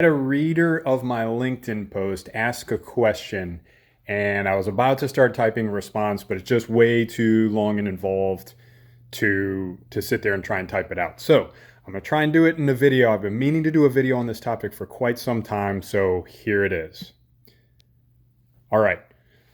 Had a reader of my LinkedIn post ask a question, and I was about to start typing a response, but it's just way too long and involved to sit there and try and type it out. So I'm gonna try and do it in a video. I've been meaning to do a video on this topic for quite some time, so here it is. All right.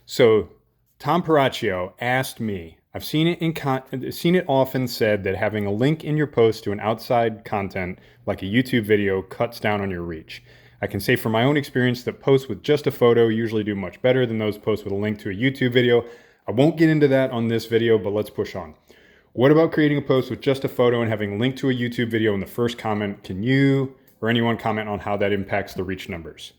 So Tom Paracchio asked me, I've seen it often said that having a link in your post to an outside content like a YouTube video cuts down on your reach. I can say from my own experience that posts with just a photo usually do much better than those posts with a link to a YouTube video. I won't get into that on this video, but let's push on. What about creating a post with just a photo and having a link to a YouTube video in the first comment? Can you or anyone comment on how that impacts the reach numbers?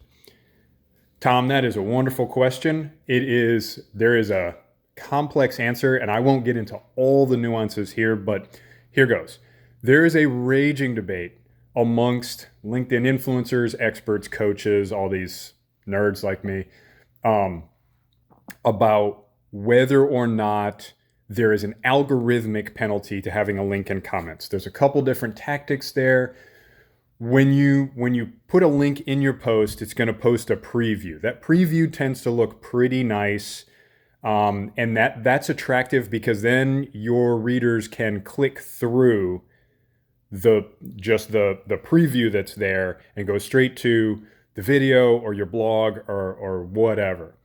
Tom, that is a wonderful question. There is a complex answer, and I won't get into all the nuances here, but here goes. There is a raging debate amongst LinkedIn influencers, experts, coaches, all these nerds like me, about whether or not there is an algorithmic penalty to having a link in comments. There's a couple different tactics there. When you put a link in your post, it's going to post a preview. That preview tends to look pretty nice. And that's attractive because then your readers can click through the preview that's there and go straight to the video or your blog or whatever.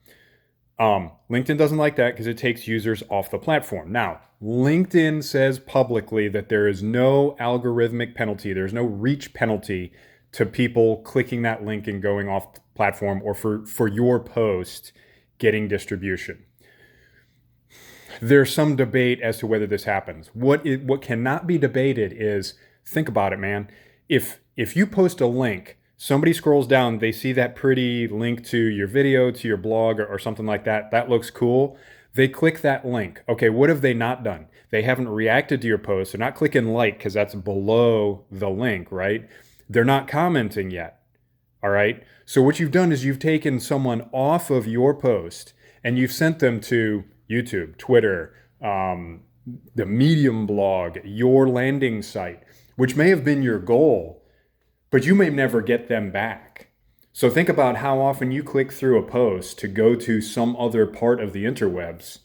LinkedIn doesn't like that because it takes users off the platform. Now, LinkedIn says publicly that there is no algorithmic penalty. There's no reach penalty to people clicking that link and going off the platform or for your post getting distribution. There's some debate as to whether this happens. What cannot be debated is, think about it, man. If you post a link, somebody scrolls down, they see that pretty link to your video, to your blog, or something like that. That looks cool. They click that link. Okay, what have they not done? They haven't reacted to your post. They're not clicking like because that's below the link, right? They're not commenting yet. All right. So what you've done is you've taken someone off of your post and you've sent them to YouTube, Twitter, the Medium blog, your landing site, which may have been your goal, but you may never get them back. So think about how often you click through a post to go to some other part of the interwebs.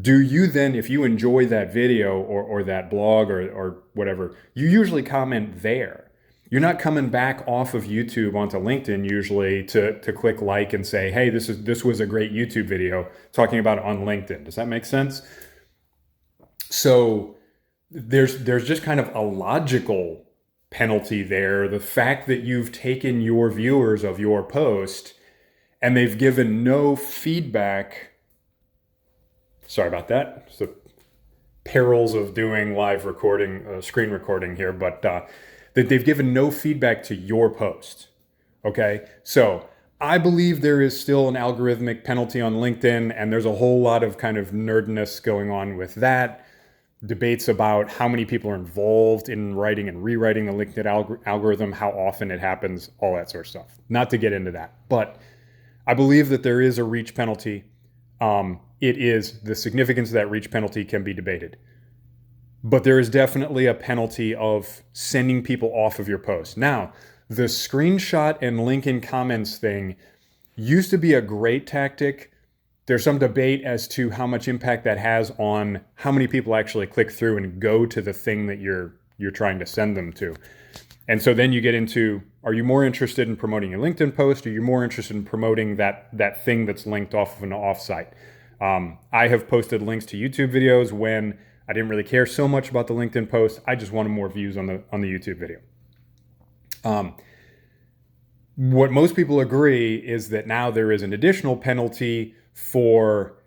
Do you then, if you enjoy that video or that blog or whatever, you usually comment there. You're not coming back off of YouTube onto LinkedIn usually to click like and say, hey, this was a great YouTube video talking about it on LinkedIn. Does that make sense? So there's just kind of a logical penalty there. The fact that you've taken your viewers of your post and they've given no feedback. Sorry about that. It's the perils of doing live recording, screen recording here, but that they've given no feedback to your post. Okay, so I believe there is still an algorithmic penalty on LinkedIn, and there's a whole lot of kind of nerdness going on with that. Debates about how many people are involved in writing and rewriting the LinkedIn algorithm, how often it happens, all that sort of stuff. Not to get into that, but I believe that there is a reach penalty. The significance of that reach penalty can be debated. But there is definitely a penalty of sending people off of your post. Now, the screenshot and link in comments thing used to be a great tactic. There's some debate as to how much impact that has on how many people actually click through and go to the thing that you're trying to send them to. And so then you get into, are you more interested in promoting a LinkedIn post, or are you more interested in promoting that thing that's linked off of an offsite? I have posted links to YouTube videos when I didn't really care so much about the LinkedIn post. I just wanted more views on the YouTube video. What most people agree is that now there is an additional penalty for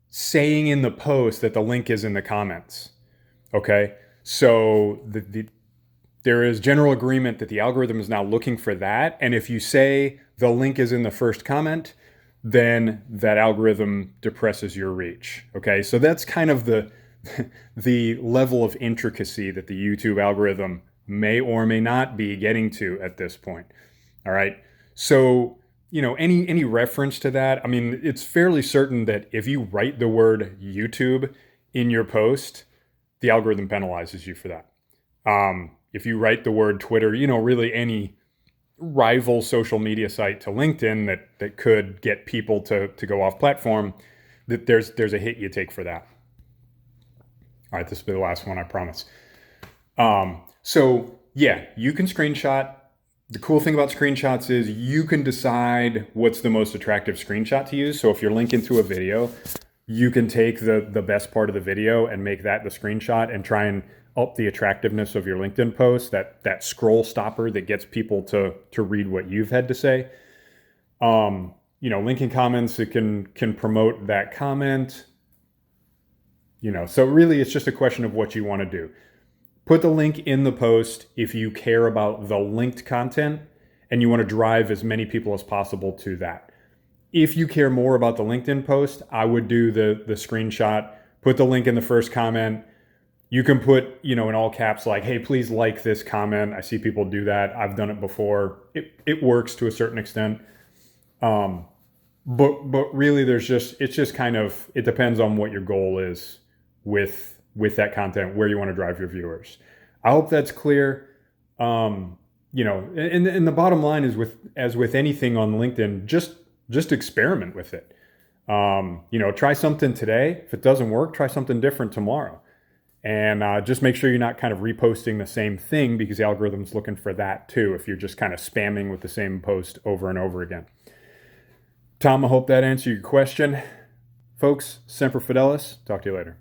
saying in the post that the link is in the comments. Okay, so there is general agreement that the algorithm is now looking for that, and if you say the link is in the first comment, then that algorithm depresses your reach. Okay, so that's kind of the level of intricacy that the YouTube algorithm may or may not be getting to at this point. All right. So, any reference to that, I mean, it's fairly certain that if you write the word YouTube in your post, the algorithm penalizes you for that. If you write the word Twitter, really any rival social media site to LinkedIn that could get people to go off platform, that there's a hit you take for that. All right, this will be the last one, I promise. So yeah, you can screenshot. The cool thing about screenshots is you can decide what's the most attractive screenshot to use. So if you're linking to a video, you can take the best part of the video and make that the screenshot and try and up the attractiveness of your LinkedIn post, that scroll stopper that gets people to read what you've had to say. Linking comments, it can promote that comment. So really it's just a question of what you want to do. Put the link in the post if you care about the linked content and you want to drive as many people as possible to that. If you care more about the LinkedIn post, I would do the screenshot, put the link in the first comment. You can put, in all caps, like, hey, please like this comment. I see people do that. I've done it before. It works to a certain extent. But really it's just kind of, it depends on what your goal is with that content, where you want to drive your viewers. I hope that's clear. And the bottom line is as with anything on LinkedIn, just experiment with it. Try something today. If it doesn't work, try something different tomorrow. And just make sure you're not kind of reposting the same thing, because the algorithm's looking for that too, if you're just kind of spamming with the same post over and over again. Tom, I hope that answered your question. Folks, Semper Fidelis. Talk to you later.